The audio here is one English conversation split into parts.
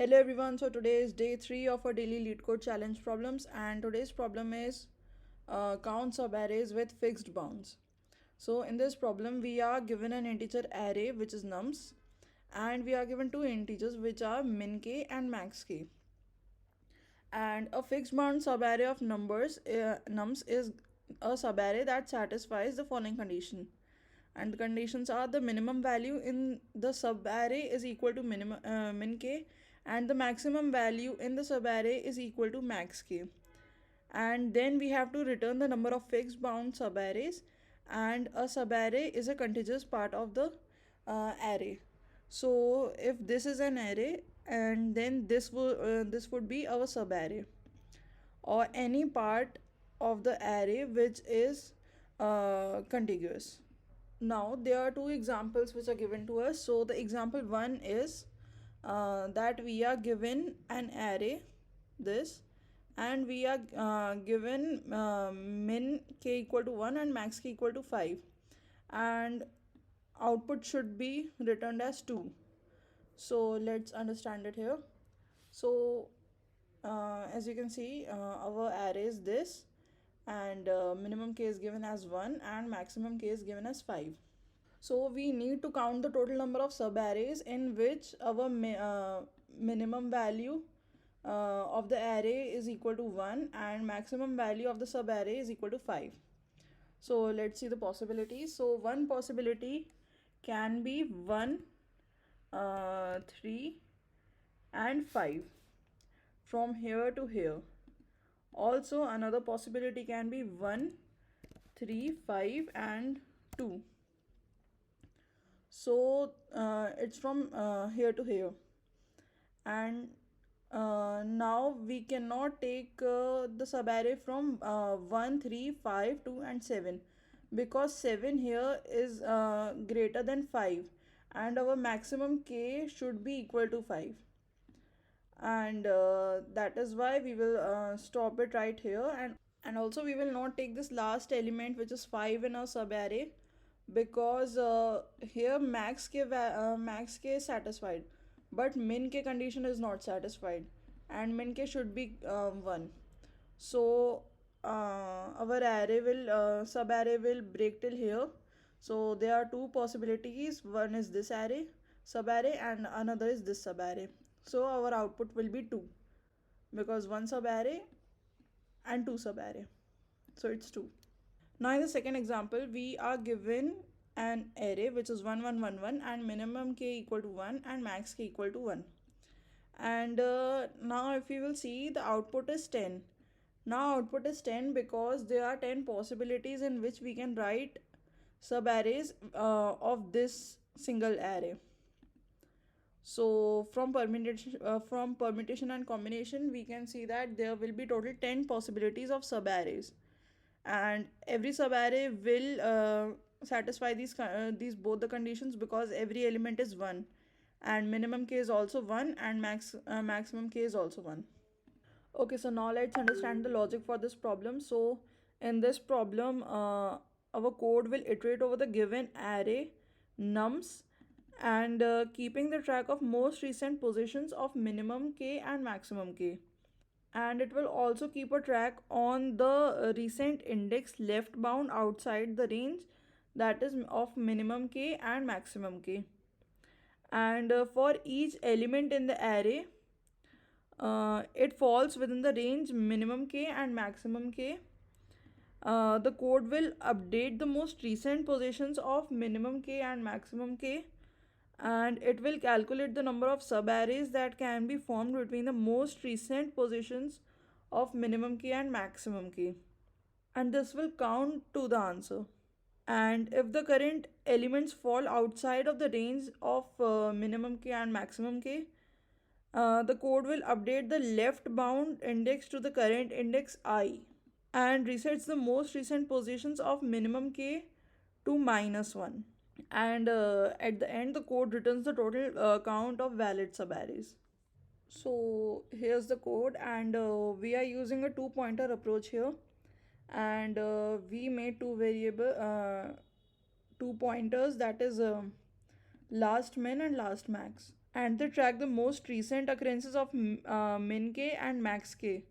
Hello everyone, so today is day 3 of our daily LeetCode challenge problems, and today's problem is count subarrays with fixed bounds. So in this problem we are given an integer array which is nums, and we are given two integers which are min k and max k, and a fixed bound subarray of nums is a subarray that satisfies the following condition, and the conditions are: the minimum value in the subarray is equal to min k, and the maximum value in the subarray is equal to max k. And then we have to return the number of fixed bound subarrays, and a subarray is a contiguous part of the array. So if this is an array, and then this would be our subarray, or any part of the array which is contiguous. Now there are two examples which are given to us. So the example one is that we are given an array, this, and we are given min k equal to 1 and max k equal to 5, and output should be returned as 2. So let's understand it here. So as you can see, our array is this, and minimum k is given as 1 and maximum k is given as 5. So we need to count the total number of subarrays in which our minimum value of the array is equal to 1 and maximum value of the subarray is equal to 5. So let's see the possibilities. So one possibility can be 1, 3 and 5 from here to here. Also another possibility can be 1, 3, 5 and 2. So it's from here to here. And now we cannot take the subarray from 1, 3, 5, 2 and 7, because 7 here is greater than 5, and our maximum k should be equal to 5, and that is why we will stop it right here. And also we will not take this last element which is 5 in our subarray, because here max k is satisfied, but min k condition is not satisfied, and min k should be 1. So our array will subarray will break till here. So there are two possibilities: one is this array subarray and another is this subarray. So our output will be 2, because one subarray and two subarray, so it's 2. Now in the second example, we are given an array which is 1, 1, 1, 1, and minimum k equal to 1 and max k equal to 1. And now if you will see, the output is 10. Now output is 10 because there are 10 possibilities in which we can write subarrays of this single array. So from permutation and combination, we can see that there will be total 10 possibilities of subarrays, and every subarray will satisfy these both the conditions, because every element is 1, and minimum k is also 1, and maximum k is also 1. Okay, so now let's understand the logic for this problem. So in this problem, our code will iterate over the given array nums, and keeping the track of most recent positions of minimum k and maximum k, and it will also keep a track on the recent index left bound outside the range, that is of minimum k and maximum k. And for each element in the array, it falls within the range minimum k and maximum k. The code will update the most recent positions of minimum k and maximum k, and it will calculate the number of subarrays that can be formed between the most recent positions of minimum k and maximum k, and this will count to the answer. And if the current elements fall outside of the range of minimum k and maximum k, the code will update the left bound index to the current index I, and resets the most recent positions of minimum k to -1. And at the end, the code returns the total count of valid subarrays. So here's the code, and we are using a two pointer approach here, and we made two pointers, that is last min and last max. and they track the most recent occurrences of min k and max k.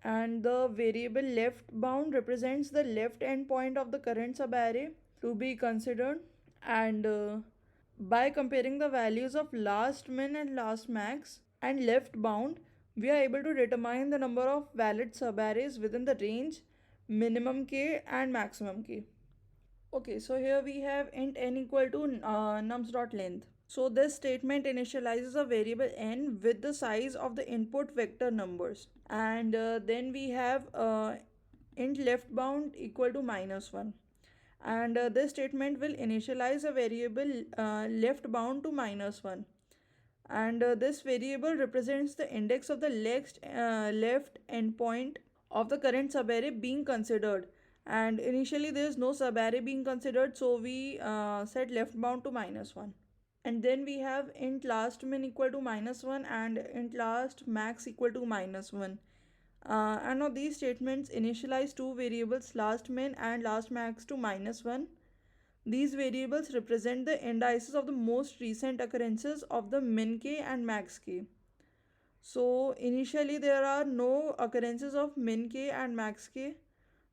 And the variable left bound represents the left end point of the current subarray to be considered. And by comparing the values of last min and last max and left bound, we are able to determine the number of valid subarrays within the range minimum k and maximum k. Okay, so here we have int n equal to nums dot length. So this statement initializes a variable n with the size of the input vector numbers. And then we have int left bound equal to -1. And this statement will initialize a variable left bound to -1. And this variable represents the index of the left endpoint of the current subarray being considered. And initially there is no subarray being considered, so we set left bound to -1. And then we have int last min equal to -1 and int last max equal to -1. And now these statements initialize two variables last min and last max to -1. These variables represent the indices of the most recent occurrences of the min k and max k. So initially there are no occurrences of min k and max k.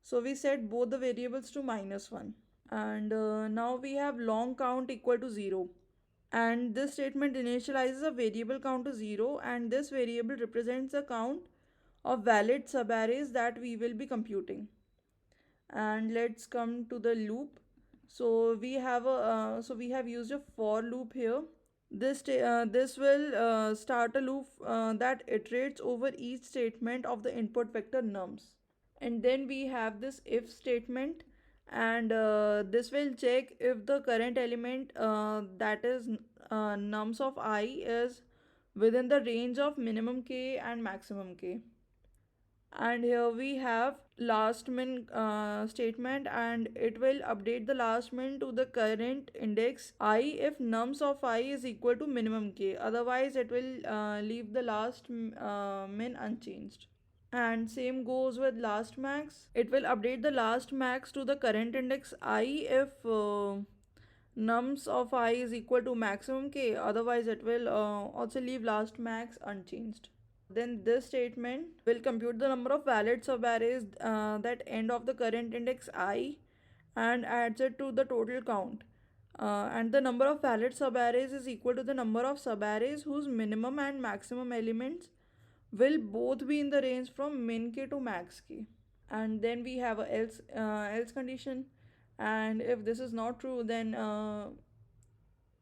So we set both the variables to -1. And now we have long count equal to 0. And this statement initializes a variable count to 0, and this variable represents the count of valid subarrays that we will be computing. And let's come to the loop. So we have used a for loop here. This will start a loop that iterates over each statement of the input vector nums. And then we have this if statement, and this will check if the current element that is nums of I is within the range of minimum k and maximum k. And here we have last min statement, and it will update the last min to the current index I if nums of I is equal to minimum k. Otherwise it will leave the last min unchanged. And same goes with last max. It will update the last max to the current index I if nums of I is equal to maximum k. Otherwise it will also leave last max unchanged. Then this statement will compute the number of valid subarrays that end of the current index I and adds it to the total count. And the number of valid subarrays is equal to the number of subarrays whose minimum and maximum elements will both be in the range from min k to max k. And then we have a else condition, and if this is not true, then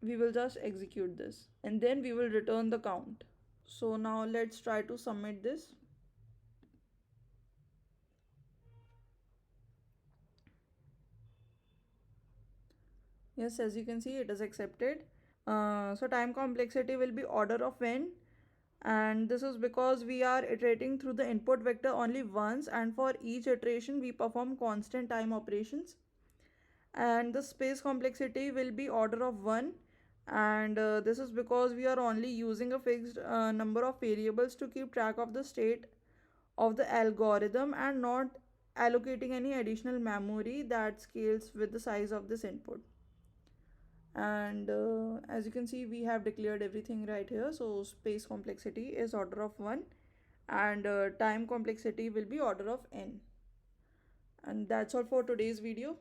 we will just execute this, and then we will return the count. So now let's try to submit this. Yes, as you can see, it is accepted. So time complexity will be order of n, and this is because we are iterating through the input vector only once, and for each iteration we perform constant time operations. And the space complexity will be order of 1, and this is because we are only using a fixed number of variables to keep track of the state of the algorithm and not allocating any additional memory that scales with the size of this input. And as you can see, we have declared everything right here. So space complexity is order of 1, and time complexity will be order of n. And that's all for today's video.